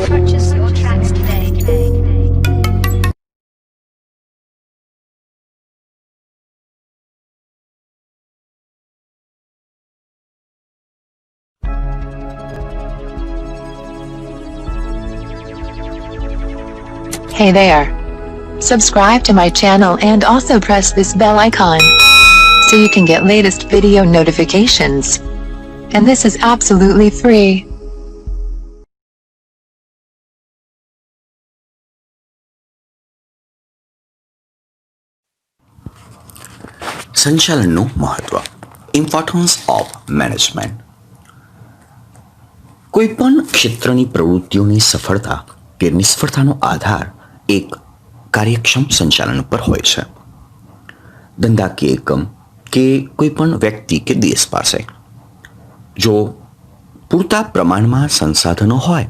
Purchase your tracks today. Hey there. Subscribe to my channel and also press this bell icon so you can get latest video notifications. And this is absolutely free. સંચાલનનું મહત્વ, importance of management. કોઈપણ ક્ષેત્રની પ્રવૃત્તિઓની સફળતા કે નિષ્ફળતાનો આધાર એક કાર્યક્ષમ સંચાલન પર હોય છે. ધંધાકીય એકમ કે કોઈપણ વ્યક્તિ કે દેશ પાસે જો પૂરતા પ્રમાણમાં સંસાધનો હોય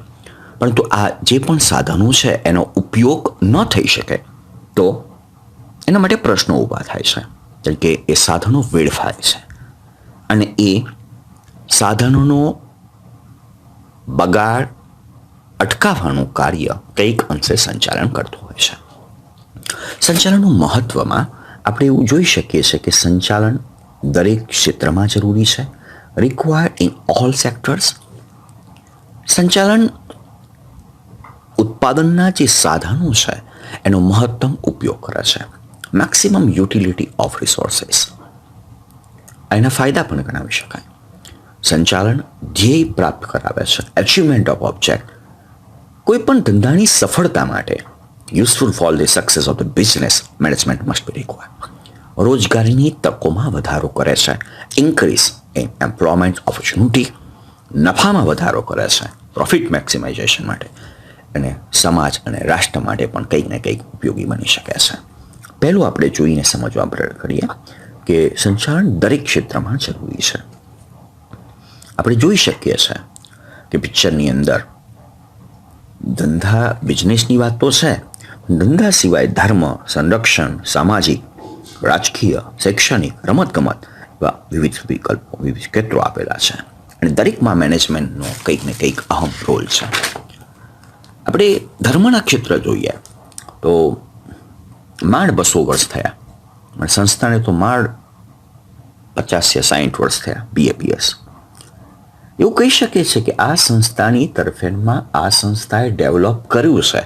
પરંતુ આ જે પણ સાધનો છે એનો ઉપયોગ ન થઈ શકે તો એના માટે પ્રશ્નો ઊભા થાય છે. જેમ કે એ સાધનો વેડફાય છે અને એ સાધનોનો બગાડ અટકાવવાનું કાર્ય કંઈક અંશે સંચાલન કરતું હોય છે. સંચાલનનું મહત્વમાં આપણે એવું જોઈ શકીએ છીએ કે સંચાલન દરેક ક્ષેત્રમાં જરૂરી છે, રિક્વાયર્ડ ઇન ઓલ સેક્ટર્સ. સંચાલન ઉત્પાદનના જે સાધનો છે એનો મહત્તમ ઉપયોગ કરે છે, મેક્સિમમ યુટિલિટી ઓફ રિસોર્સિસ. એના ફાયદા પણ ગણાવી શકાય. સંચાલન ધ્યેય પ્રાપ્ત કરાવે છે, અચીવમેન્ટ ઓફ ઓબ્જેક્ટ. કોઈ પણ ધંધાની સફળતા માટે useful for the success of the business management must be required. રોજગારીની તકોમાં વધારો કરે છે, ઇન્ક્રીઝ ઇન એમ્પ્લોયમેન્ટ ઓપોર્ચ્યુનિટી. નફામાં વધારો કરે છે, પ્રોફિટ મેક્સિમાઇઝેશન માટે, અને સમાજ અને રાષ્ટ્ર માટે પણ કંઈક ને કંઈક ઉપયોગી બની શકે છે. પહેલું આપણે જોઈને સમજવા પ્રયત્ન કરીએ કે સંચાલન દરેક ક્ષેત્રમાં જરૂરી છે. આપણે જોઈ શકીએ છીએ કે પિક્ચરની અંદર ધંધા બિઝનેસની વાત તો છે, ધંધા સિવાય ધર્મ, સંરક્ષણ, સામાજિક, રાજકીય, શૈક્ષણિક, રમતગમત એવા વિવિધ વિકલ્પો, વિવિધ ક્ષેત્રો આપેલા છે અને દરેકમાં મેનેજમેન્ટનો કંઈક ને કંઈક અહમ રોલ છે. આપણે ધર્મના ક્ષેત્ર જોઈએ તો માંડ 200 વર્ષ થયા, સંસ્થાને તો માંડ 50 કે 60 વર્ષ થયા BAPS. એવું કહી શકીએ છીએ કે આ સંસ્થાની તરફેણમાં આ સંસ્થાએ ડેવલપ કર્યું છે.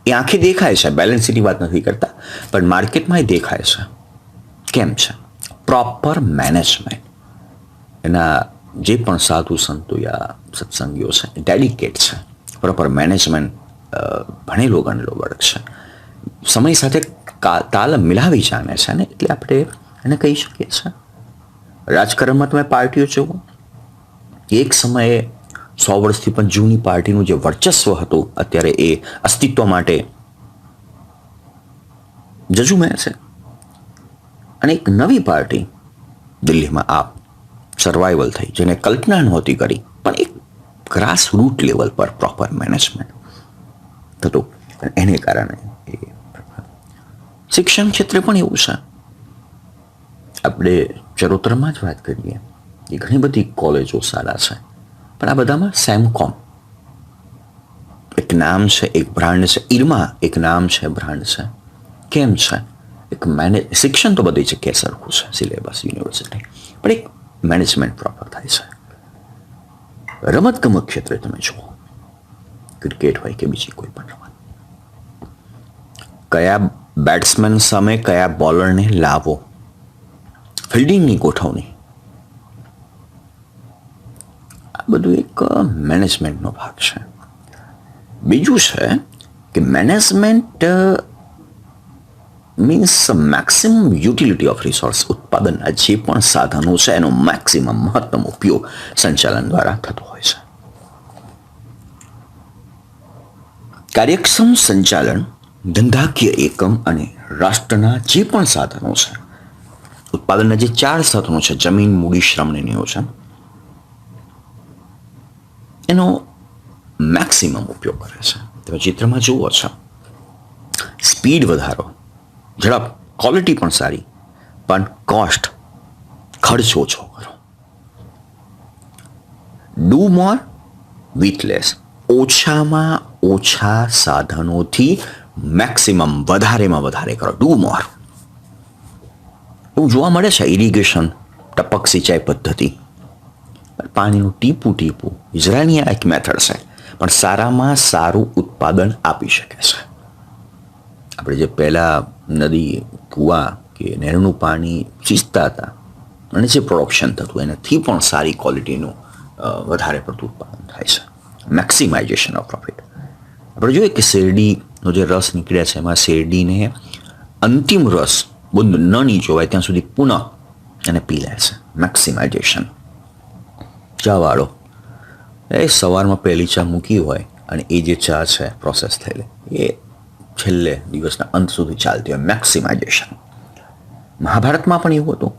એ આંખે દેખાય છે, બેલેન્સ શીટની વાત નથી કરતા, પણ માર્કેટમાં એ દેખાય છે. કેમ છે? Proper management. એના જે પણ સાધુ સંતો યા સત્સંગીઓ છે ડેડિકેટ છે, પ્રોપર મેનેજમેન્ટ ભણેલો ગણેલો વર્ગ છે, સમય સાથે તાલ મિલાવી જાણે છે ને, એટલે આપણે એને કહી શકીએ છીએ. રાજકારણમાં તમે પાર્ટીઓ જુઓ, એક સમયે 100 વર્ષથી પણ જૂની પાર્ટીનું જે વર્ચસ્વ હતું અત્યારે એ અસ્તિત્વ માટે જજુમે છે અને એક નવી પાર્ટી દિલ્હીમાં આપ સર્વાઈવલ થઈ, જેને કલ્પના નહોતી કરી, પણ એક ગ્રાસ રૂટ લેવલ પર પ્રોપર મેનેજમેન્ટ થતું. એને કારણે શિક્ષણ ક્ષેત્રે પણ એવું છે. આપણે ચરોતરમાં જ વાત કરીએ કે ઘણી બધી કોલેજો સારા છે, પણ આ બધામાં સેમકોમ એક નામ છે, એક બ્રાન્ડ છે, ઇરમા એક નામ છે, બ્રાન્ડ છે. કેમ છે? એક શિક્ષણ તો બધી જગ્યાએ સરખું છે, સિલેબસ, યુનિવર્સિટી, પણ એક મેનેજમેન્ટ પ્રોપર થાય છે. રમતગમત ક્ષેત્રે તમે જુઓ, ક્રિકેટ હોય કે બીજી કોઈ પણ રમત, કયા બેટ્સમેન સામે કયા બોલરને લાવો, ફિલ્ડિંગની ગોઠવણી, આ બધું એક મેનેજમેન્ટનો ભાગ છે. બીજું છે કે management means maximum utility of resource. ઉત્પાદનના જે પણ સાધનો છે એનો મેક્સિમમ મહત્તમ ઉપયોગ સંચાલન દ્વારા થતો હોય છે. કાર્યક્ષમ સંચાલન ધંધાકીય એકમ અને રાષ્ટ્રના જે પણ સાધનો છે, ઉત્પાદનના જે 4 સાધનો છે, જમીન, મૂડી, શ્રમ અને નિયોજન, એનો મેક્સિમમ ઉપયોગ કરે છે. તમે ચિત્રમાં જુઓ છો, સ્પીડ વધારો, ઝડપ, ક્વોલિટી પણ સારી, પણ કોસ્ટ, ખર્ચ ઓછો કરો. ડુ મોર વિથ લેસ, ઓછામાં ઓછા સાધનોથી મેક્સિમમ, વધારેમાં વધારે કરો. ડુ મોર. એવું જોવા મળે છે ઇરિગેશન, ટપક સિંચાઈ પદ્ધતિ, પાણીનું ટીપું ટીપું ઇઝરાયલની એક મેથડ છે, પણ સારામાં સારું ઉત્પાદન આપી શકે છે. આપણે જે પહેલાં નદી, કૂવા કે નહેરનું પાણી સિંચતા હતા અને જે પ્રોડક્શન થતું એનાથી પણ સારી ક્વોલિટીનું વધારે પડતું ઉત્પાદન થાય છે. મેક્સિમાઇઝેશન ઓફ પ્રોફિટ. આપણે જોઈએ કે શેરડીનો જે રસ નીકળ્યા છે એમાં શેરડીને અંતિમ રસ બંધ ન નીચોવાય ત્યાં સુધી પુનઃ એને પી લે છે. મેક્સિમાઇઝેશન. ચાવાળો એ સવારમાં પહેલી ચા મૂકી હોય અને એ જે ચા છે પ્રોસેસ થયેલી એ છેલ્લે દિવસના અંત સુધી ચાલતી હોય. મેક્સિમાઇઝેશન. મહાભારતમાં પણ એવું હતું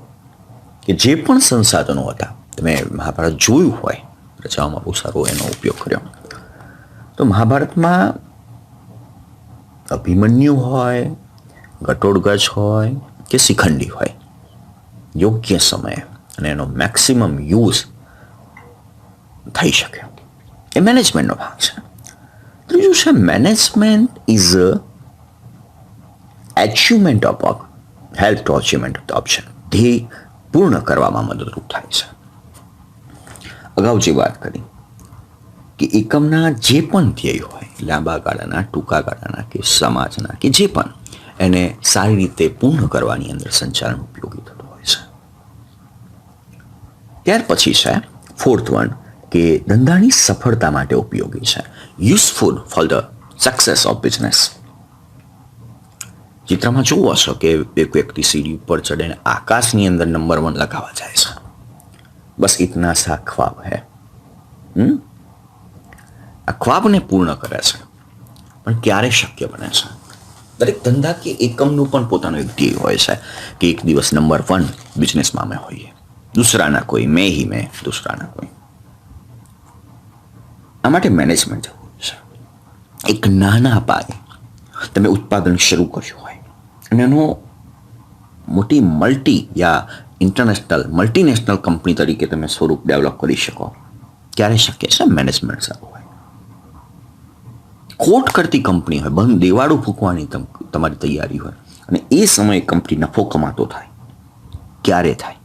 કે જે પણ સંસાધનો હતા, તમે મહાભારત જોયું હોય, રચવામાં બહુ સારો એનો ઉપયોગ કર્યો, તો મહાભારતમાં અભિમન્યુ હોય, ઘટોડગજ હોય કે શિખંડી હોય, યોગ્ય સમયે અને એનો મેક્સિમમ યુઝ થઈ શકે એ મેનેજમેન્ટનો ભાગ છે. ત્રીજું છે management is achievement of work, help to achievement of the option. ધ્યેય પૂર્ણ કરવામાં મદદરૂપ થાય છે. અગાઉ જે વાત કરી કે એકમના જે પણ ધ્યેય હોય, લાંબા ગાળાના, ટૂંકા ગાળાના કે સમાજના કે જે પણ, એને સારી રીતે પૂર્ણ કરવાની અંદર સંચાલન ઉપયોગી થતું હોય છે. ત્યાર પછી છે ફોર્થ વન કે ધંધાની સફળતા માટે ઉપયોગી છે. Useful for the success of business. ચિત્રમાં જોવો હશો કે એક વ્યક્તિ સીડી ઉપર ચડીને આકાશની અંદર નંબર 1 લગાવવા જાય છે. બસ ઇતના સા ખ્વાબ હૈ. આ ખ્વાબને પૂર્ણ કરે છે, પણ ક્યારે શક્ય બને છે? દરેક ધંધા કે એકમનું પણ પોતાનું એક ધ્યેય હોય છે કે એક દિવસ નંબર 1 બિઝનેસમાં અમે હોઈએ, दूसरा ना कोई, मैं ही मैं, दूसरा ना कोई. આ માટે મેનેજમેન્ટ જરૂરી છે. એક નાના પાયે તમે ઉત્પાદન શરૂ કર્યું હોય અને એનો મોટી મલ્ટી યા ઇન્ટરનેશનલ, મલ્ટીનેશનલ કંપની તરીકે તમે સ્વરૂપ ડેવલપ કરી શકો, ક્યારે શક્ય છે? મેનેજમેન્ટ સારું હોય. ખોટ કરતી કંપની હોય, બંધ દેવાળું ફૂંકવાની તમારી તૈયારી હોય અને એ સમયે કંપની નફો કમાતો થાય, ક્યારે થાય?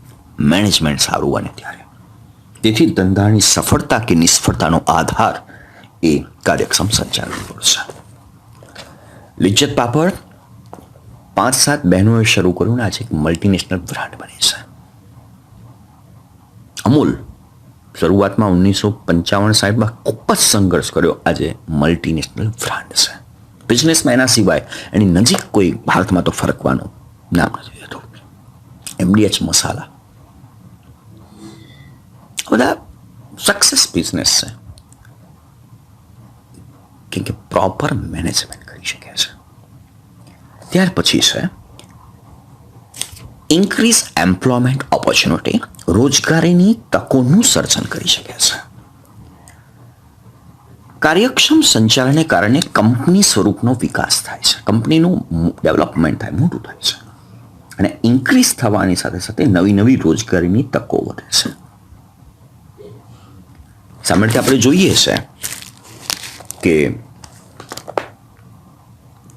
મેનેજમેન્ટ સારું બને ત્યારે. તેથી ધંધાની સફળતા કે નિષ્ફળતાનો આધાર એ કાર્યક્ષમ સંચાલન પર છે. લિજ્જત પાપડ 5-7 બહેનોએ શરૂ કર્યું ને આજે એક મલ્ટીનેશનલ બ્રાન્ડ બની છે. અમૂલ શરૂઆતમાં 1955-60માં ખૂબ જ સંઘર્ષ કર્યો, આજે મલ્ટીનેશનલ બ્રાન્ડ છે. બિઝનેસમાં એના સિવાય એની નજીક કોઈ ભારતમાં તો ફરકવાનું નામ નથી રહેતું. MDH મસાલા બધા સક્સેસ બિઝનેસ છે, કેમ કે પ્રોપર મેનેજમેન્ટ કરી શકે છે. ત્યાર પછી છે ઇન્ક્રીઝ એમ્પ્લોયમેન્ટ ઓપોર્ચ્યુનિટી, રોજગારીની તકોનું સર્જન કરી શકે છે. કાર્યક્ષમ સંચાલનને કારણે કંપની સ્વરૂપનો વિકાસ થાય છે, કંપનીનું ડેવલપમેન્ટ થાય, મોટું થાય છે અને ઇન્ક્રીઝ થવાની સાથે સાથે નવી નવી રોજગારીની તકો વધે છે. સામાન્ય રીતે આપણે જોઈએ છે કે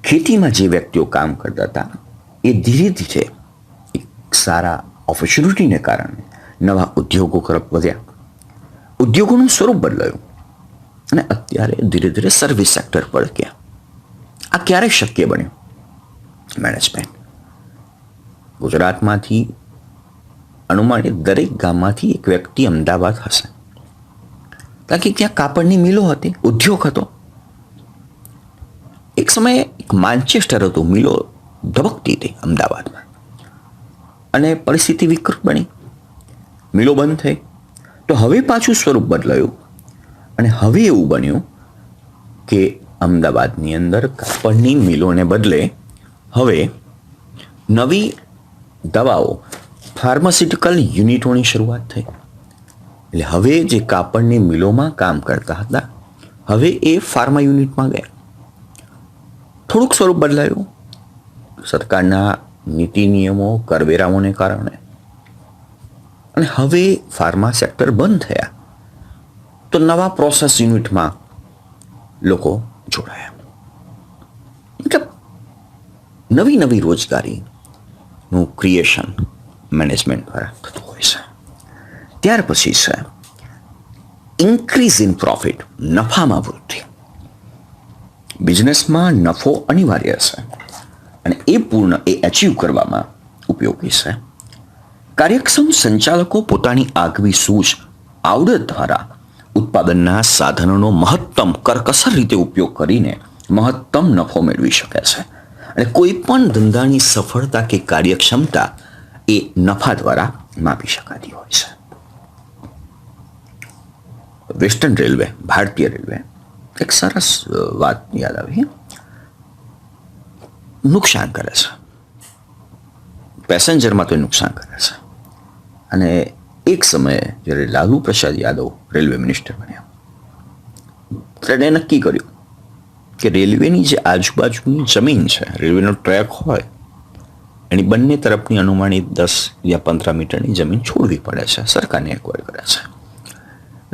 ખેતીમાં જે વ્યક્તિઓ કામ કરતા હતા એ ધીરે ધીરે એક સારા ઓપોર્ચ્યુનિટીને કારણે નવા ઉદ્યોગો તરફ વધ્યા, ઉદ્યોગોનું સ્વરૂપ બદલાયું અને અત્યારે ધીરે ધીરે સર્વિસ સેક્ટર પર ગયા. આ ક્યારે શક્ય બન્યું? મેનેજમેન્ટ. ગુજરાતમાંથી અનુમાનિત દરેક ગામમાંથી એક વ્યક્તિ અમદાવાદ હશે, કારણ કે ત્યાં કાપડની મિલો હતી, ઉદ્યોગ હતો. એક સમયે એક માન્ચેસ્ટર હતું, મિલો ધબકતી હતી અમદાવાદમાં અને પરિસ્થિતિ વિકૃત બની, મિલો બંધ થઈ. તો હવે પાછું સ્વરૂપ બદલાયું અને હવે એવું બન્યું કે અમદાવાદની અંદર કાપડની મિલોને બદલે હવે નવી દવાઓ, ફાર્માસ્યુટિકલ યુનિટોની શરૂઆત થઈ. એટલે હવે જે કાપડની મિલોમાં કામ કરતા હતા હવે એ ફાર્મા યુનિટમાં ગયા. થોડુંક સ્વરૂપ બદલાયું સરકારના નીતિ નિયમો, કરવેરાઓને કારણે, અને હવે ફાર્મા સેક્ટર બંધ થયા. તો તો નવા પ્રોસેસ યુનિટમાં લોકો જોડાયા. મતલબ નવી નવી રોજગારીનું ક્રિએશન મેનેજમેન્ટ દ્વારા થતું હોય છે. ત્યાર પછી છે ઇન્ક્રીઝ ઇન પ્રોફિટ, નફામાં વૃદ્ધિ. બિઝનેસમાં નફો અનિવાર્ય છે અને એ એચીવ કરવામાં ઉપયોગી છે. કાર્યક્ષમ સંચાલકો પોતાની આગવી સૂઝ, આવડત દ્વારા ઉત્પાદનના સાધનોનો મહત્તમ કરકસર રીતે ઉપયોગ કરીને મહત્તમ નફો મેળવી શકે છે. અને કોઈ પણ ધંધાની સફળતા કે કાર્યક્ષમતા એ નફા દ્વારા માપી શકાતી હોય છે. વેસ્ટર્ન રેલવે, ભારતીય રેલવે, એક સરસ વાત યાદ આવી. નુકસાન કરે છે, પેસેન્જરમાં તો નુકસાન કરે છે. અને એક સમયે જ્યારે લાલુ પ્રસાદ યાદવ રેલવે મિનિસ્ટર બન્યા ત્યારે નક્કી કર્યું કે રેલવેની જે આજુબાજુની જમીન છે, રેલવેનો ટ્રેક હોય એની બંને તરફની અનુમાનિત 10 યા 15 મીટરની જમીન છોડવી પડે છે. સરકારને એક્વાયર કરે છે.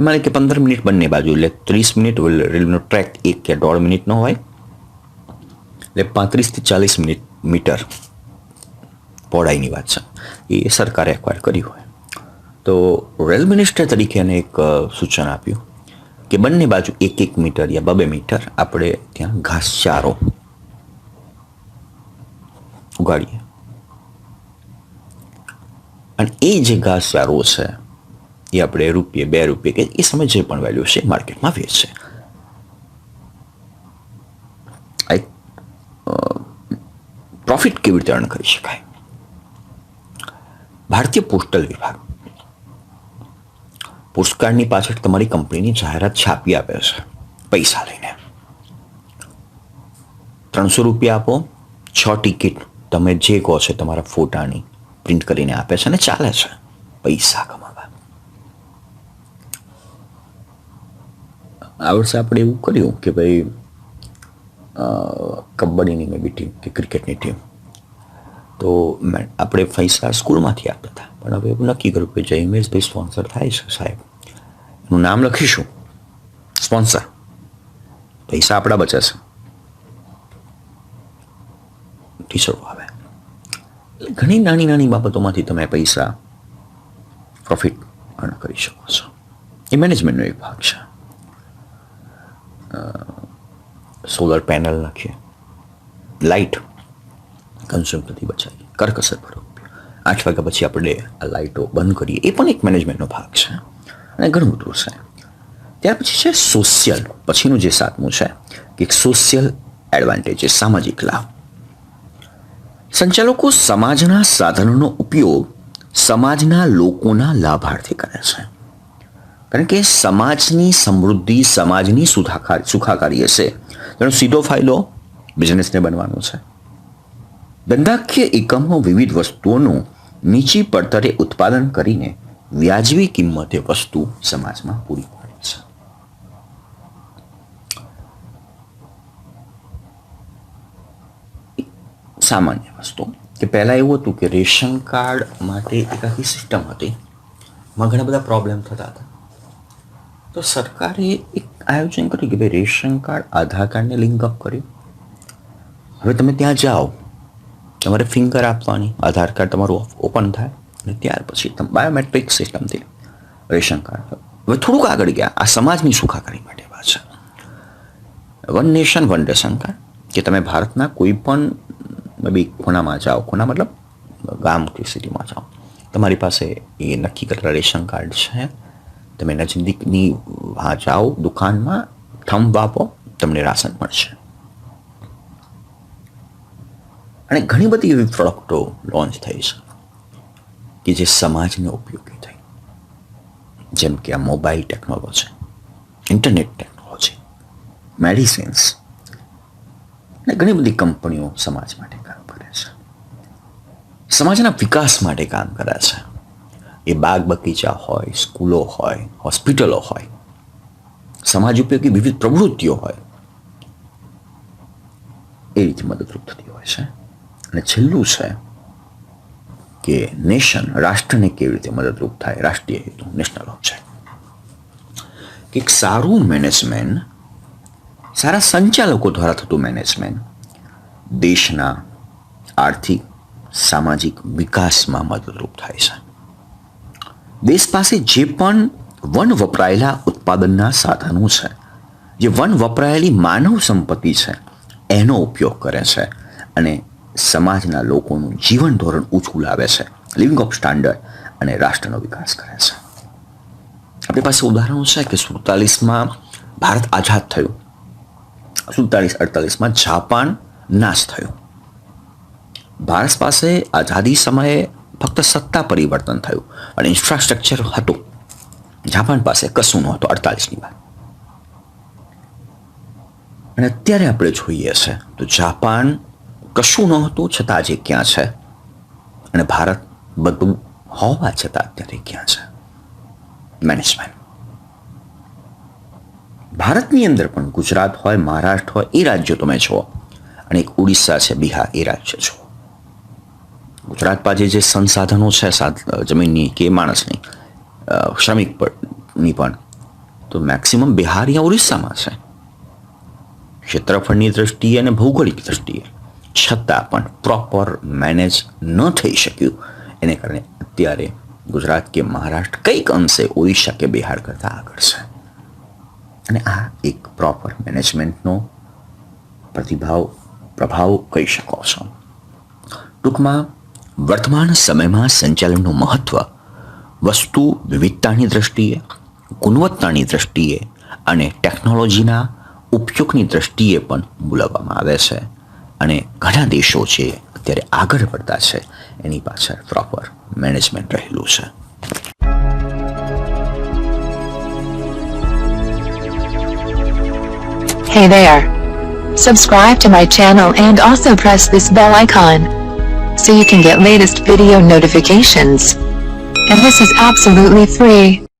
માને કે 15 મિનિટ બંને બાજુ, એટલે 30 મિનિટ રેલવેનો ટ્રેક 1 કે 1.5 મિનિટનો હોય, એટલે 35 થી 40 મીટર પહોળાઈની વાત છે. એ સરકારે એક્વાયર કરી હોય તો રેલ મિનિસ્ટર તરીકે એને એક સૂચન આપ્યું કે બંને બાજુ 1 મીટર યા 2 મીટર આપણે ત્યાં ઘાસચારો ઉગાડીએ. અને એ જે ઘાસચારો છે એ આપણે ₹2 કે એ સમય જે પણ વેલ્યુ છે માર્કેટમાં વેચશે. પ્રોફિટ કેવી રીતે અર્ન કરી શકાય? ભારતીય પોસ્ટલ વિભાગ પોસ્ટકાર્ડની પાછળ તમારી કંપનીની જાહેરાત છાપી આપે છે પૈસા લઈને. ₹300 આપો, 6 ટિકિટ તમે જે કહો છો તમારા ફોટાની પ્રિન્ટ કરીને આપે છે અને ચાલે છે પૈસા કમાવા. આ વર્ષે આપણે એવું કર્યું કે ભાઈ કબડ્ડીની મેં બી ટીમ કે ક્રિકેટની ટીમ, તો આપણે પૈસા સ્કૂલમાંથી આપતા હતા, પણ હવે એવું નક્કી કર્યું કે જે હિમેશભાઈ સ્પોન્સર થાય છે સાહેબ, એનું નામ લખીશું સ્પોન્સર, પૈસા આપણા બચે છે, ટીચરો આવે. ઘણી નાની નાની બાબતોમાંથી તમે પૈસા પ્રોફિટ અર્ન કરી શકો છો. એ મેનેજમેન્ટનો એક ભાગ છે. સોલર પેનલ નાખીએ, લાઇટ કન્ઝ્યુમ થતી બચાવી, કરકસર ભરો, 8 વાગ્યા પછી આપણે આ લાઇટો બંધ કરીએ, એ પણ એક મેનેજમેન્ટનો ભાગ છે. અને ઘણું બધું છે. ત્યાર પછી છે સોશિયલ, પછીનું જે 7મું છે કે સોશિયલ એડવાન્ટેજ, સામાજિક લાભ. સંચાલકો સમાજના સાધનોનો ઉપયોગ સમાજના લોકોના લાભાર્થે કરે છે. કારણ કે સમાજની સમૃદ્ધિ, સમાજની સુખાકારી હશે તેનો સીધો ફાયદો બિઝનેસને બનવાનો છે. ધંધાકીય એકમો વિવિધ વસ્તુઓનું નીચી પડતરે ઉત્પાદન કરીને વ્યાજબી કિંમતે વસ્તુ સમાજમાં પૂરી પાડે છે. સામાન્ય વસ્તુ કે પહેલા એવું હતું કે રેશન કાર્ડ માટે એક આખી સિસ્ટમ હતી, એમાં ઘણા બધા પ્રોબ્લેમ થતા હતા. તો સરકારે એક આયોજન કર્યું કે ભાઈ રેશન કાર્ડ આધાર કાર્ડને લિંક અપ કર્યું. હવે તમે ત્યાં જાઓ, તમારે ફિંગર આપવાની, આધાર કાર્ડ તમારું ઓપન થાય અને ત્યાર પછી તમે બાયોમેટ્રિક સિસ્ટમથી રેશન કાર્ડ. હવે થોડુંક આગળ ગયા, આ સમાજની સુખાકારી માટે વાત છે. One nation one ration card, કે તમે ભારતના કોઈ પણ બી ખૂણામાં જાઓ, ખૂણા મતલબ ગામ કે સિટીમાં જાઓ, તમારી પાસે એ નક્કી કરેલા રેશન કાર્ડ છે, તમે નજીકની વहाँ જાઓ દુકાનમાં, થંભ આપો, તમને રાશન મળશે. અને ઘણી બધી એવી પ્રોડક્ટો લોન્ચ થઈ છે કે જે સમાજને ઉપયોગી થઈ, જેમ કે આ mobile technology, internet technology, medicines, અને ઘણી બધી કંપનીઓ સમાજ માટે કામ કરે છે, સમાજના વિકાસ માટે કામ કરે છે. એ બાગ બગીચા હોય, સ્કૂલો હોય, હોસ્પિટલો હોય, સમાજ ઉપયોગી વિવિધ પ્રવૃત્તિઓ હોય, એ રીતે મદદરૂપ થતી હોય છે. અને છેલ્લું છે કે નેશન, રાષ્ટ્રને કેવી રીતે મદદરૂપ થાય, રાષ્ટ્રીય હેતુ, નેશનલ ઓબ્જેક્ટ. કે એક સારું મેનેજમેન્ટ, સારા સંચાલકો દ્વારા થતું મેનેજમેન્ટ દેશના આર્થિક સામાજિક વિકાસમાં મદદરૂપ થાય છે. દેશ પાસે જે પણ વન વપરાયેલા ઉત્પાદનના સાધનો છે, જે વન વપરાયેલી માનવ સંપત્તિ છે, એનો ઉપયોગ કરે છે અને સમાજના લોકોનું જીવન ધોરણ ઊંચું લાવે છે, લિવિંગ ઓફ સ્ટાન્ડર્ડ, અને રાષ્ટ્રનો વિકાસ કરે છે. આપણી પાસે ઉદાહરણો છે કે 47માં ભારત આઝાદ થયું, 47-48માં જાપાન નાશ થયું. ભારત પાસે આઝાદી સમયે ફક્ત સત્તા પરિવર્તન થયું અને ઇન્ફ્રાસ્ટ્રક્ચર હતું. જાપાન પાસે કશું નહોતું 48ની વાત. અને અત્યારે આપણે જોઈએ છે તો જાપાન કશું નહોતું છતાં આજે ક્યાં છે, અને ભારત બધું હોવા છતાં અત્યારે ક્યાં છે. મેનેજમેન્ટ. ભારતની અંદર પણ ગુજરાત હોય, મહારાષ્ટ્ર હોય, એ રાજ્યો તમે જુઓ, અને એક ઉડીસા છે, બિહાર, એ રાજ્ય જુઓ. ગુજરાત પાસે જે સંસાધનો છે જમીનની કે માણસની, શ્રમિકની પણ, તો મેક્સિમમ બિહાર યા ઓરિસ્સામાં છે, ક્ષેત્રફળની દ્રષ્ટિએ અને ભૌગોલિક દ્રષ્ટિએ. છતાં પણ પ્રોપર મેનેજ ન થઈ શક્યું, એને કારણે અત્યારે ગુજરાત કે મહારાષ્ટ્ર કંઈક અંશે ઓરિસ્સા કે બિહાર કરતાં આગળ છે. અને આ એક પ્રોપર મેનેજમેન્ટનો પ્રભાવ કહી શકો છો. ટૂંકમાં વર્તમાન સમયમાં સંચાલનનું મહત્વ વસ્તુ વિવિધતાની દ્રષ્ટિએ, ગુણવત્તાની દ્રષ્ટિએ અને ટેકનોલોજીના ઉપયોગની દ્રષ્ટિએ પણ બોલાવવામાં આવે છે. અને ઘણા દેશો છે અત્યારે આગળ પડતા છે, એની પાછળ પ્રોપર મેનેજમેન્ટ રહેલું છે. Hey there. Subscribe to my channel and also press this bell icon so you can get latest video notifications. And this is absolutely free.